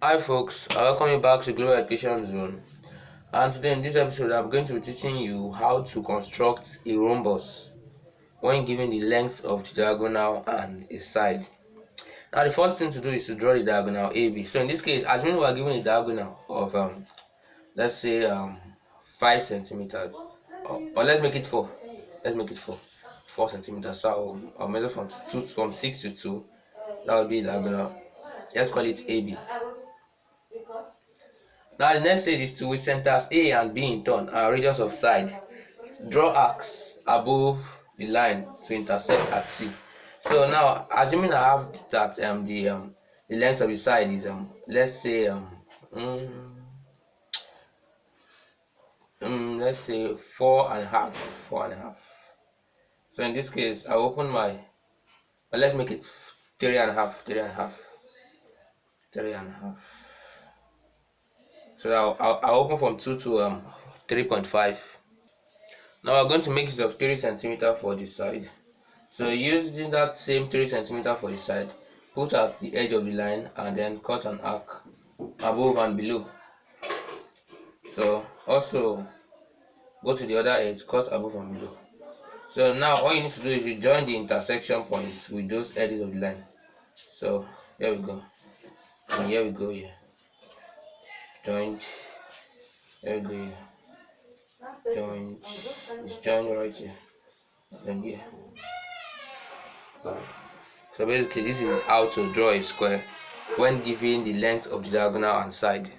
Hi folks, I welcome you back to Global Education Zone, and today in this episode I'm going to be teaching you how to construct a rhombus when given the length of the diagonal and a side. Now the first thing to do is to draw the diagonal AB. So in this case, assuming we are given a diagonal of let's say 5 centimeters, or let's make it 4. Let's make it 4 centimeters. So I'll measure from 6 to 2. That would be diagonal. Let's call it AB. Now the next stage is to, with centers A and B in turn and radius of side, draw arcs above the line to intersect at C. So now, assuming I have that the length of the side is let's say let's say 4.5, 4.5. So in this case, I open my, well, let's make it 3.5, 3.5, 3.5. So I'll open from 2 to 3.5. Now we're going to make use of 3 centimeter for the side. So using that same 3 centimeter for the side, put at the edge of the line and then cut an arc above and below. So also go to the other edge, cut above and below. So now all you need to do is you join the intersection points with those edges of the line. So here we go, and here we go here. Joined. Here we go here. Joined. It's joined right here. Then here. So basically this is how to draw a square when given the length of the diagonal and side.